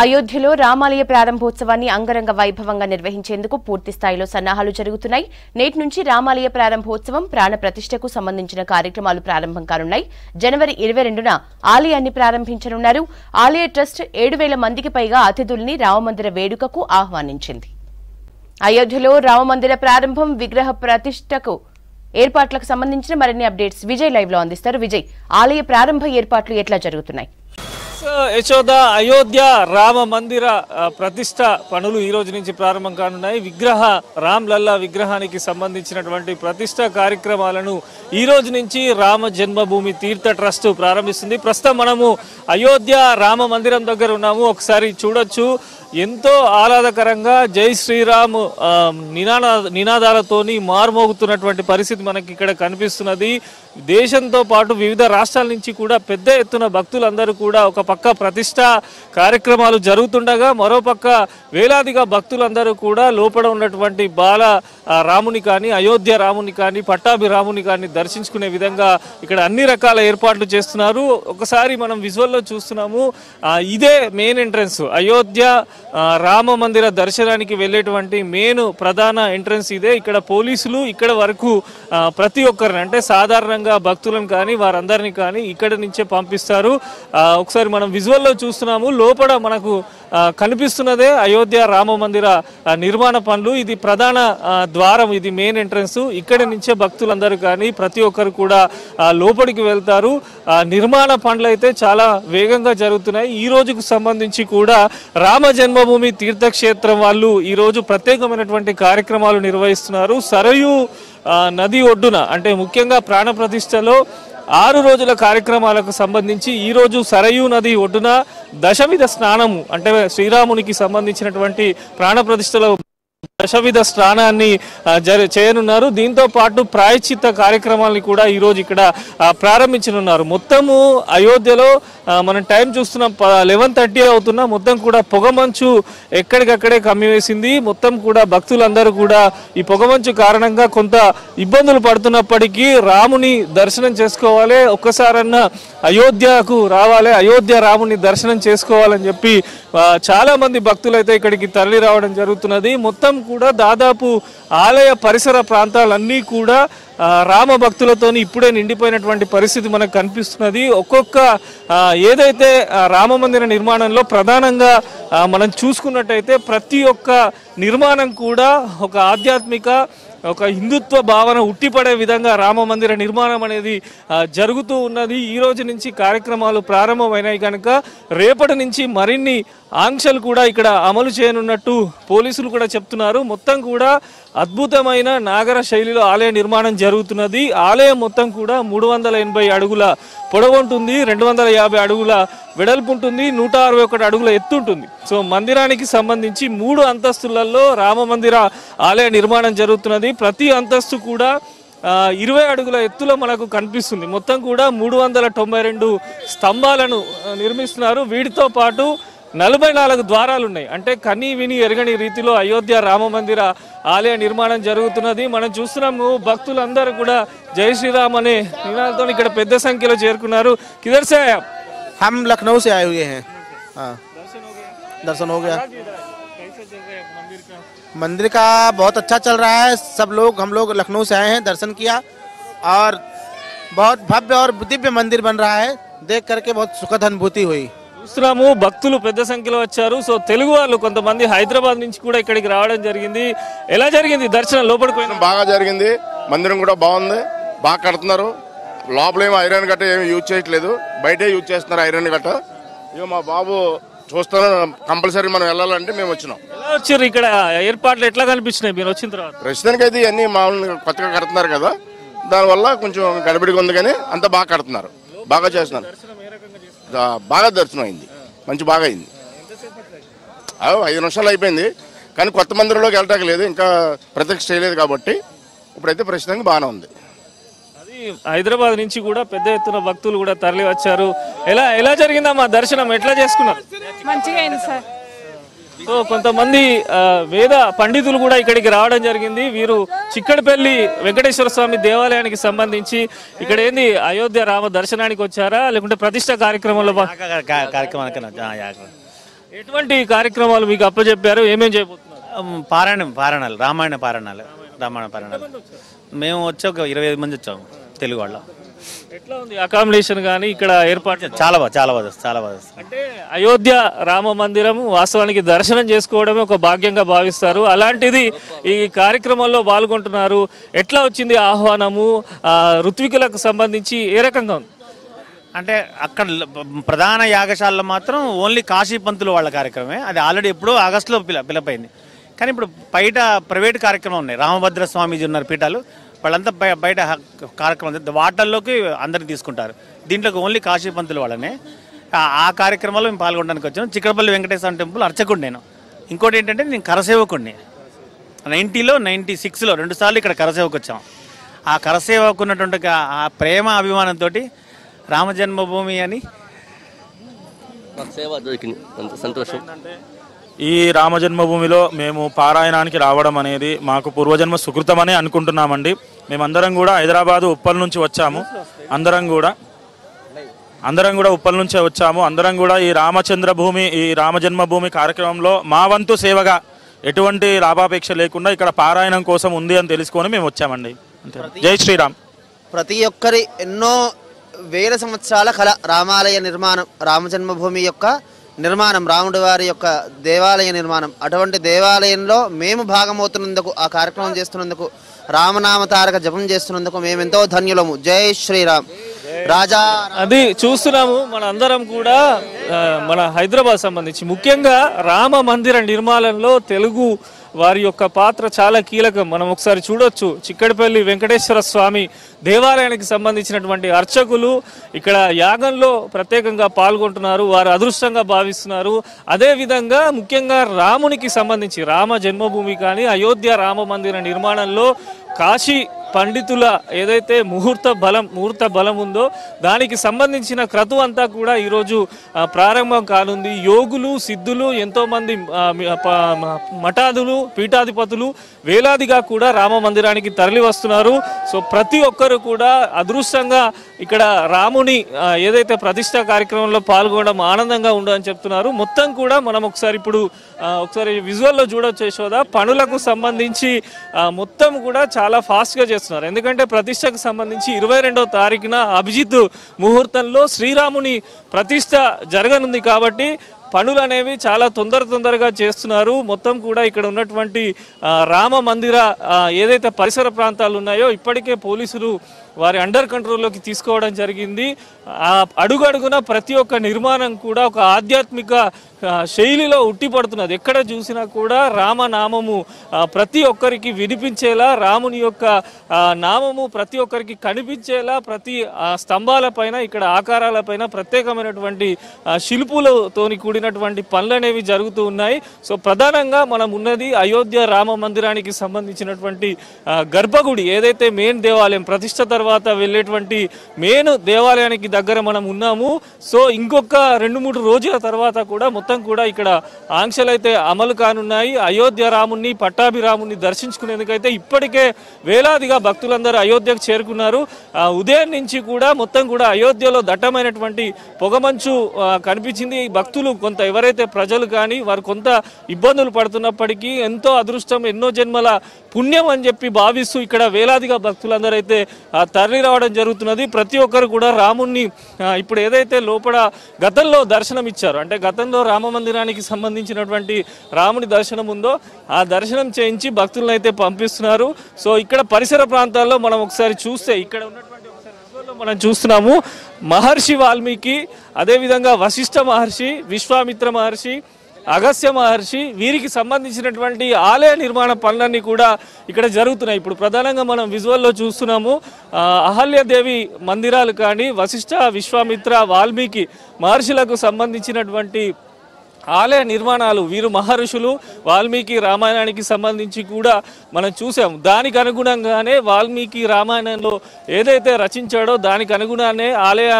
అయోధ్యలో రామాలయ ప్రారంభోత్సవాన్ని అంగరంగ వైభవంగా నిర్వహించేందుకు పూర్తి స్థాయిలో సన్నాహాలు జరుగుతున్నాయి. నేటి నుంచి రామాలయ ప్రారంభోత్సవం, ప్రాణ ప్రతిష్టకు సంబంధించిన కార్యక్రమాలు ప్రారంభం కానున్నాయి. జనవరి 22న ఆలయాన్ని ప్రారంభించనున్నారు. ఆలయ ట్రస్ట్ 7,000 మందికి పైగా అతిథుల్ని రామమందిర వేడుకకు ఆహ్వానించింది. అయోధ్యలో రామమందిర ప్రారంభం, విగ్రహ ప్రతిష్టకు ఏర్పాట్లకు సంబంధించిన మరిన్ని అప్డేట్స్ విజయ్ లైవ్ లో అందిస్తారు. విజయ్, ఆలయ ప్రారంభ ఏర్పాట్లు ఎట్లా జరుగుతున్నాయి? యశోద, అయోధ్య రామ మందిర ప్రతిష్ట పనులు ఈ రోజు నుంచి ప్రారంభం కానున్నాయి. రామ్ లల్లా విగ్రహానికి సంబంధించినటువంటి ప్రతిష్ట కార్యక్రమాలను ఈ రోజు నుంచి రామ జన్మభూమి తీర్థ ట్రస్ట్ ప్రారంభిస్తుంది. ప్రస్తుతం మనము అయోధ్య రామ మందిరం దగ్గర ఉన్నాము. ఒకసారి చూడొచ్చు, ఎంతో ఆహ్లాదకరంగా జై శ్రీరామ్ నినాదాలతోని మార్మోగుతున్నటువంటి పరిస్థితి మనకి ఇక్కడ కనిపిస్తున్నది. దేశంతో పాటు వివిధ రాష్ట్రాల నుంచి కూడా పెద్ద ఎత్తున భక్తులందరూ కూడా ఒక పక్క ప్రతిష్ట కార్యక్రమాలు జరుగుతుండగా, మరోపక్క వేలాదిగా భక్తులందరూ కూడా లోపల ఉన్నటువంటి బాల రాముని కానీ, అయోధ్య రాముని కానీ, పట్టాభి రాముని కానీ దర్శించుకునే విధంగా ఇక్కడ అన్ని రకాల ఏర్పాట్లు చేస్తున్నారు. ఒకసారి మనం విజువల్లో చూస్తున్నాము, ఇదే మెయిన్ ఎంట్రన్స్. అయోధ్య రామ మందిర దర్శనానికి వెళ్ళేటువంటి ప్రధాన ఎంట్రన్స్ ఇదే. ఇక్కడ పోలీసులు ఇక్కడ వరకు ప్రతి ఒక్కరిని, అంటే సాధారణంగా భక్తులను కానీ వారందరినీ కానీ ఇక్కడ నుంచే పంపిస్తారు. ఒకసారి మనం విజువల్లో చూస్తున్నాము, లోపల మనకు కనిపిస్తున్నదే అయోధ్య రామ మందిర నిర్మాణ పనులు. ఇది ప్రధాన ద్వారం, ఇది మెయిన్ ఎంట్రన్స్. ఇక్కడి నుంచే భక్తులందరూ కానీ ప్రతి ఒక్కరు కూడా లోపలికి వెళ్తారు. నిర్మాణ పనులు అయితే చాలా వేగంగా జరుగుతున్నాయి. ఈ రోజుకు సంబంధించి కూడా రామ జన్మభూమి తీర్థక్షేత్రం వాళ్ళు ఈ రోజు ప్రత్యేకమైనటువంటి కార్యక్రమాలు నిర్వహిస్తున్నారు. సరయూ నది ఒడ్డున, అంటే ముఖ్యంగా ప్రాణ ప్రతిష్టలో 6 రోజుల కార్యక్రమాలకు సంబంధించి ఈ రోజు సరయూ నది ఒడ్డున దశవిధ స్నానము, అంటే శ్రీరామునికి సంబంధించినటువంటి ప్రాణ ప్రతిష్టలో దశవిధ స్నానాన్ని చేయనున్నారు. దీంతో పాటు ప్రాయశ్చిత్త కార్యక్రమాలని కూడా ఈ రోజు ఇక్కడ ప్రారంభించనున్నారు. మొత్తము అయోధ్యలో మనం టైం చూస్తున్నాం, 11:30 అవుతున్నా మొత్తం కూడా పొగమంచు ఎక్కడికక్కడే కమ్మివేసింది. మొత్తం కూడా భక్తులందరూ కూడా ఈ పొగమంచు కారణంగా కొంత ఇబ్బందులు పడుతున్నప్పటికీ రాముని దర్శనం చేసుకోవాలి, ఒక్కసారన్నా అయోధ్యకు రావాలి, అయోధ్య రాముని దర్శనం చేసుకోవాలని చెప్పి చాలా మంది భక్తులు అయితే ఇక్కడికి తరలి రావడం జరుగుతున్నది. మొత్తం కూడా దాదాపు ఆలయ పరిసర ప్రాంతాలన్నీ కూడా రామ భక్తులతో ఇప్పుడే నిండిపోయినటువంటి పరిస్థితి మనకు కనిపిస్తున్నది. ఒక్కొక్క ఏదైతే రామ మందిర నిర్మాణంలో ప్రధానంగా మనం చూసుకున్నట్టయితే ప్రతి ఒక్క నిర్మాణం కూడా ఒక ఆధ్యాత్మిక, ఒక హిందుత్వ భావన ఉట్టిపడే విధంగా రామ మందిర నిర్మాణం అనేది జరుగుతూ ఉన్నది. ఈ రోజు నుంచి కార్యక్రమాలు ప్రారంభమైనాయి కనుక రేపటి నుంచి మరిన్ని ఆంక్షలు కూడా ఇక్కడ అమలు చేయనున్నట్టు పోలీసులు కూడా చెప్తున్నారు. మొత్తం కూడా అద్భుతమైన నాగర శైలిలో ఆలయ నిర్మాణం జరుగుతున్నది. ఆలయం మొత్తం కూడా 380 అడుగుల పొడవు ఉంటుంది, 250 అడుగుల వెడల్పు ఉంటుంది, 161 అడుగుల ఎత్తు ఉంటుంది. సో మందిరానికి సంబంధించి 3 అంతస్తులలో రామ మందిర ఆలయ నిర్మాణం జరుగుతున్నది. ప్రతి అంతస్తు కూడా 20 అడుగుల ఎత్తులో మనకు కనిపిస్తుంది. మొత్తం కూడా 392 స్తంభాలను నిర్మిస్తున్నారు. వీటితో పాటు 44 ద్వారాలు ఉన్నాయి. అంటే కనీ విని ఎరగని రీతిలో అయోధ్య రామ మందిర ఆలయ నిర్మాణం జరుగుతున్నది. మనం చూస్తున్నాము, భక్తులందరూ కూడా జై శ్రీరామ్ అనే నినాదంతో ఇక్కడ పెద్ద సంఖ్యలో చేరుకున్నారు. కిధర్ సే ఆయా? हम लखनऊ से आए हुए हैं। हाँ, दर्शन हो गया। मंदिर का बहुत अच्छा चल रहा है। हम लोग लखनऊ से आए हैं, दर्शन किया और बहुत भव्य और दिव्य मंदिर बन रहा है। देख करके बहुत सुखद अनुभूति हुई। చూస్తున్నాము, భక్తులు పెద్ద సంఖ్యలో వచ్చారు. సో తెలుగు వాళ్ళు కొంతమంది హైదరాబాద్ నుంచి కూడా ఇక్కడికి రావడం జరిగింది. ఎలా జరిగింది దర్శనం? లోపలికి పోయినా బాగా జరిగింది. మందిరం కూడా బాగుంది, బాగా కడుతున్నారు. లోపల ఏమో ఐరన్ గట్ట ఏమి యూజ్ చేయట్లేదు, బయటే యూజ్ చేస్తున్నారు ఐరన్ గట్ట. ఇక మా బాబు చూస్తాను, కంపల్సరీ మనం వెళ్ళాలంటే మేము వచ్చినాం. ఎలా వచ్చారు? ఇక్కడ ఏర్పాట్లు ఎట్లా కనిపించినాయి మీరు వచ్చిన తర్వాత? ప్రస్తుతానికి అయితే ఇవన్నీ మామూలుగా కొత్తగా కడుతున్నారు కదా, దానివల్ల కొంచెం గడబడిగా ఉంది, కానీ అంత బాగా కడుతున్నారు, బాగా చేస్తున్నారు. బాగా దర్శనం అయింది, మంచి బాగా అయింది. 5 నిమిషాలు అయిపోయింది, కానీ కొత్త మందిరంలోకి వెళ్ళటానికి లేదు, ఇంకా ప్రత్యక్ష చేయలేదు కాబట్టి ఇప్పుడైతే ప్రస్తుతానికి బాగానే ఉంది. అది హైదరాబాద్ నుంచి కూడా పెద్ద ఎత్తున భక్తులు కూడా తరలి వచ్చారు. ఎలా జరిగిందమ్మా దర్శనం? ఎట్లా చేసుకున్నారు? మంచిగా అయింది సార్. సో కొంతమంది వేద పండితులు కూడా ఇక్కడికి రావడం జరిగింది. వీరు చిక్కడపల్లి వెంకటేశ్వర స్వామి దేవాలయానికి సంబంధించి ఇక్కడ ఏంది అయోధ్య రామ దర్శనానికి వచ్చారా లేకుంటే ప్రతిష్ట కార్యక్రమంలో? ఎటువంటి కార్యక్రమాలు మీకు అప్పచెప్పారు, ఏమేం చేయబోతున్నారు? పారాయణాలు రామాయణ పారాయణాలు మేము వచ్చి ఒక 25 మంది వచ్చాము తెలుగు వాళ్ళ. ఎట్లా ఉంది అకామిడేషన్ కానీ ఇక్కడ ఏర్పాటు? చాలా బాగా. అంటే అయోధ్య రామ మందిరం వాస్తవానికి దర్శనం చేసుకోవడమే ఒక భాగ్యంగా భావిస్తారు. అలాంటిది ఈ కార్యక్రమంలో పాల్గొంటున్నారు. ఎట్లా వచ్చింది ఆహ్వానము? ఋత్వికులకు సంబంధించి ఏ రకంగా ఉంది? అంటే అక్కడ ప్రధాన యాగశాలలో మాత్రం ఓన్లీ కాశీ పంతులు వాళ్ళ కార్యక్రమమే. అది ఆల్రెడీ ఎప్పుడో ఆగస్టులో పిలపైంది. కానీ ఇప్పుడు బయట ప్రైవేట్ కార్యక్రమం ఉన్నాయి. రామభద్ర స్వామీజీ ఉన్నారు పీఠాలు, వాళ్ళంతా బయట కార్యక్రమం వాటర్లోకి అందరిని తీసుకుంటారు. దీంట్లోకి ఓన్లీ కాశీ పంతులు వాళ్ళనే. ఆ కార్యక్రమంలో మేము పాల్గొనడానికి వచ్చాను. చిక్కడపల్లి వెంకటేశ్వర టెంపుల్ అర్చకుడు నేను. ఇంకోటి ఏంటంటే నేను కరసేవకుడిని. 90లో 96లో 2 సార్లు ఇక్కడ కరసేవకు వచ్చాం. ఆ కరసేవకు ఉన్నటువంటి ఆ ప్రేమ అభిమానంతో రామ జన్మభూమి అని సేవ దొరికింది, అంత సంతోషం. ఈ రామ జన్మభూమిలో మేము పారాయణానికి రావడం అనేది మాకు పూర్వజన్మ సుకృతమని అనుకుంటున్నామండి. మేమందరం కూడా హైదరాబాదు ఉప్పల్ నుంచి వచ్చాము. అందరం కూడా ఉప్పల్ నుంచే వచ్చాము. అందరం కూడా ఈ రామచంద్రభూమి, ఈ రామ జన్మభూమి కార్యక్రమంలో మా వంతు సేవగా ఎటువంటి లాభాపేక్ష లేకుండా ఇక్కడ పారాయణం కోసం ఉంది అని తెలుసుకొని మేము వచ్చామండి. జై శ్రీరామ్. ప్రతి ఒక్కరి ఎన్నో వేల సంవత్సరాల కళ రామాలయ నిర్మాణం, రామజన్మభూమి యొక్క నిర్మాణం, రాముడి వారి యొక్క దేవాలయ నిర్మాణం. అటువంటి దేవాలయంలో మేము భాగమవుతున్నందుకు, ఆ కార్యక్రమం చేస్తున్నందుకు, రామనామ తారక జపం చేస్తున్నందుకు మేమెంతో ధన్యులము. జై శ్రీరామ్. రాజా అది చూస్తున్నాము. మన అందరం కూడా మన హైదరాబాద్ సంబంధించి ముఖ్యంగా రామ మందిర నిర్మాణంలో తెలుగు వారి యొక్క పాత్ర చాలా కీలకం. మనం ఒకసారి చూడొచ్చు, చిక్కడపల్లి వెంకటేశ్వర స్వామి దేవాలయానికి సంబంధించినటువంటి అర్చకులు ఇక్కడ యాగంలో ప్రత్యేకంగా పాల్గొంటున్నారు. వారు అదృష్టంగా భావిస్తున్నారు. అదేవిధంగా ముఖ్యంగా రామునికి సంబంధించి రామ జన్మభూమి కానీ అయోధ్య రామ మందిర నిర్మాణంలో కాశీ పండితుల ఏదైతే ముహూర్త బలం ఉందో దానికి సంబంధించిన క్రతువు అంతా కూడా ఈరోజు ప్రారంభం కానుంది. యోగులు, సిద్ధులు, ఎంతోమంది మఠాదులు, పీఠాధిపతులు వేలాదిగా కూడా రామ మందిరానికి తరలి వస్తున్నారు. సో ప్రతి ఒక్కరు కూడా అదృష్టంగా ఇక్కడ రాముని ఏదైతే ప్రతిష్ఠా కార్యక్రమంలో పాల్గొనడం ఆనందంగా ఉండదని చెప్తున్నారు. మొత్తం కూడా మనం ఒకసారి విజువల్లో చూడొచ్చు యశోద. పనులకు సంబంధించి మొత్తం కూడా చాలా ఫాస్ట్గా చేస్తున్నారు. ఎందుకంటే ప్రతిష్టకు సంబంధించి 22వ తారీఖున అభిజిత్ ముహూర్తంలో శ్రీరాముని ప్రతిష్ట జరగనుంది కాబట్టి పనులు అనేవి చాలా తొందరగా చేస్తున్నారు. మొత్తం కూడా ఇక్కడ ఉన్నటువంటి రామ మందిర ఏదైతే పరిసర ప్రాంతాలు ఉన్నాయో ఇప్పటికే పోలీసులు వారి అండర్ కంట్రోల్లోకి తీసుకోవడం జరిగింది. అడుగడుగున ప్రతి ఒక్క నిర్మాణం కూడా ఒక ఆధ్యాత్మిక శైలిలో ఉట్టిపడుతున్నది. ఎక్కడ చూసినా కూడా రామనామము ప్రతి ఒక్కరికి వినిపించేలా, రాముని యొక్క నామము ప్రతి ఒక్కరికి కనిపించేలా ప్రతి స్తంభాలపైన, ఇక్కడ ఆకారాలపైన ప్రత్యేకమైనటువంటి శిల్పులతోని కూడినటువంటి పనులు అనేవి జరుగుతూ ఉన్నాయి. సో ప్రధానంగా మనం ఉన్నది అయోధ్య రామ మందిరానికి సంబంధించినటువంటి గర్భగుడి, ఏదైతే మెయిన్ దేవాలయం ప్రతిష్ట తర్వాత వెళ్ళేటువంటి మెయిన్ దేవాలయానికి దగ్గర మనం ఉన్నాము. సో ఇంకొక 2-3 రోజుల తర్వాత కూడా మొత్తం కూడా ఇక్కడ ఆంక్షలు అయితే అమలు కానున్నాయి. అయోధ్య రాముని, పట్టాభిరాముని దర్శించుకునేందుకైతే ఇప్పటికే వేలాదిగా భక్తులందరూ అయోధ్యకు చేరుకున్నారు. ఉదయం నుంచి కూడా మొత్తం కూడా అయోధ్యలో దట్టమైనటువంటి పొగమంచు కనిపించింది. భక్తులు కొంత ఎవరైతే ప్రజలు కానీ వారు కొంత ఇబ్బందులు పడుతున్నప్పటికీ ఎంతో అదృష్టం, ఎన్నో జన్మల పుణ్యం అని చెప్పి భావిస్తూ ఇక్కడ వేలాదిగా భక్తులందరూ అయితే తరలి రావడం జరుగుతున్నది. ప్రతి ఒక్కరు కూడా రాముణ్ణి ఇప్పుడు ఏదైతే లోపల గతంలో దర్శనం ఇచ్చారు, అంటే గతంలో రామ మందిరానికి సంబంధించినటువంటి రాముని దర్శనం ఉందో ఆ దర్శనం చేయించి భక్తులను అయితే పంపిస్తున్నారు. సో ఇక్కడ పరిసర ప్రాంతాల్లో మనం ఒకసారి చూస్తే ఇక్కడ ఉన్నటువంటి మనం చూస్తున్నాము మహర్షి వాల్మీకి, అదేవిధంగా వశిష్ఠ మహర్షి, విశ్వామిత్ర మహర్షి, అగస్త్య మహర్షి వీరికి సంబంధించినటువంటి ఆలయ నిర్మాణ పనులన్నీ కూడా ఇక్కడ జరుగుతున్నాయి. ఇప్పుడు ప్రధానంగా మనం విజువల్లో చూస్తున్నాము అహల్యదేవి మందిరాలు కానీ, వశిష్ఠ, విశ్వామిత్ర, వాల్మీకి మహర్షులకు సంబంధించినటువంటి ఆలయ నిర్మాణాలు వీరు మహర్షులు వాల్మీకి రామాయణానికి సంబంధించి కూడా మనం చూసాము. దానికి అనుగుణంగానే వాల్మీకి రామాయణంలో ఏదైతే రచించాడో దానికి అనుగుణంగానే ఆలయ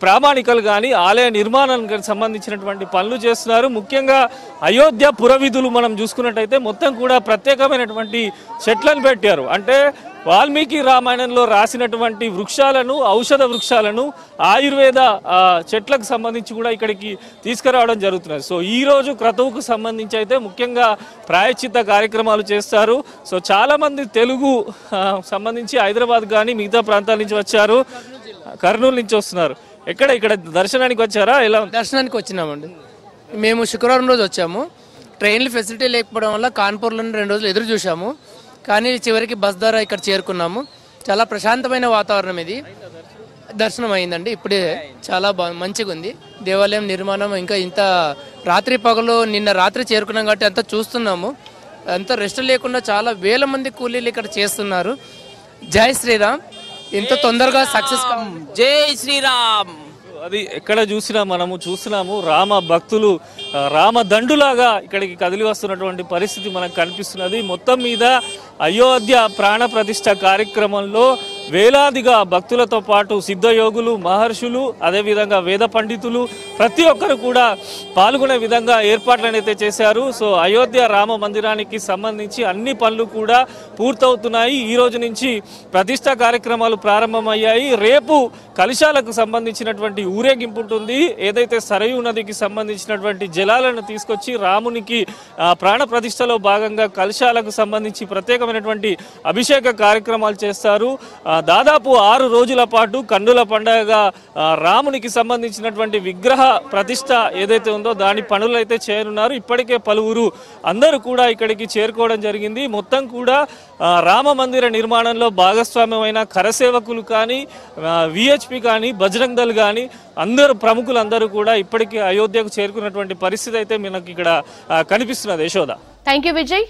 ప్రామాణికలు కానీ ఆలయ నిర్మాణానికి సంబంధించినటువంటి పనులు చేస్తున్నారు. ముఖ్యంగా అయోధ్య పురవిధులు మనం చూసుకున్నట్టయితే మొత్తం కూడా ప్రత్యేకమైనటువంటి చెట్లను పెట్టారు. అంటే వాల్మీకి రామాయణంలో రాసినటువంటి వృక్షాలను, ఔషధ వృక్షాలను, ఆయుర్వేద చెట్లకు సంబంధించి కూడా ఇక్కడికి తీసుకురావడం జరుగుతున్నది. సో ఈ రోజు క్రతువుకు సంబంధించి అయితే ముఖ్యంగా ప్రాయశ్చిత్త కార్యక్రమాలు చేస్తారు. సో చాలామంది తెలుగు సంబంధించి హైదరాబాద్ కానీ మిగతా ప్రాంతాల నుంచి వచ్చారు, కర్నూలు నుంచి వస్తున్నారు. ఇక్కడ దర్శనానికి వచ్చారా? ఎలా దర్శనానికి వచ్చినామండి. మేము శుక్రవారం రోజు వచ్చాము. ట్రైన్లు ఫెసిలిటీ లేకపోవడం వల్ల కాన్పూర్లో 2 రోజులు ఎదురు చూసాము. కానీ చివరికి బస్ ద్వారా ఇక్కడ చేరుకున్నాము. చాలా ప్రశాంతమైన వాతావరణం, ఇది దర్శనం అయిందండి. ఇప్పుడే చాలా మంచిగా ఉంది. దేవాలయం నిర్మాణం ఇంకా ఇంత రాత్రి పగలు నిన్న రాత్రి చేరుకున్నాం కాబట్టి అంతా చూస్తున్నాము. అంతా రెస్ట్ లేకుండా చాలా వేల మంది కూలీలు ఇక్కడ చేస్తున్నారు. జై శ్రీరామ్. ఇంత తొందరగా సక్సెస్. జై శ్రీరామ్. అది ఎక్కడ చూసినా మనము చూస్తున్నాము, రామ భక్తులు రామదండులాగా ఇక్కడికి కదిలి వస్తున్నటువంటి పరిస్థితి మనకు కనిపిస్తున్నది. మొత్తం మీద అయోధ్య ప్రాణ ప్రతిష్ఠ కార్యక్రమంలో వేలాదిగా భక్తులతో పాటు సిద్ధయోగులు, మహర్షులు, అదేవిధంగా వేద పండితులు ప్రతి ఒక్కరు కూడా పాల్గొనే విధంగా ఏర్పాట్లను అయితే చేశారు. సో అయోధ్య రామ మందిరానికి సంబంధించి అన్ని పనులు కూడా పూర్తవుతున్నాయి. ఈ రోజు నుంచి ప్రతిష్ఠా కార్యక్రమాలు ప్రారంభమయ్యాయి. రేపు కలశాలకు సంబంధించినటువంటి ఊరేగింపు ఉంటుంది. ఏదైతే సరయూ నదికి సంబంధించినటువంటి జలాలను తీసుకొచ్చి రామునికి ప్రాణ ప్రతిష్టలో భాగంగా కలశాలకు సంబంధించి ప్రత్యేకమైనటువంటి అభిషేక కార్యక్రమాలు చేస్తారు. దాదాపు 6 రోజుల పాటు కన్నుల పండుగగా రామునికి సంబంధించినటువంటి విగ్రహ ప్రతిష్ట ఏదైతే ఉందో దాని పనులు అయితే చేయనున్నారు. ఇప్పటికే పలువురు అందరూ కూడా ఇక్కడికి చేరుకోవడం జరిగింది. మొత్తం కూడా రామ మందిర నిర్మాణంలో భాగస్వామ్యమైన కరసేవకులు కానీ, విహెచ్పి కానీ, బజరంగ్ దళ్ కానీ అందరూ ప్రముఖులందరూ కూడా ఇప్పటికీ అయోధ్యకు చేరుకున్నటువంటి పరిస్థితి అయితే మనకి ఇక్కడ కనిపిస్తున్నది. యశోద. Thank you Vijay.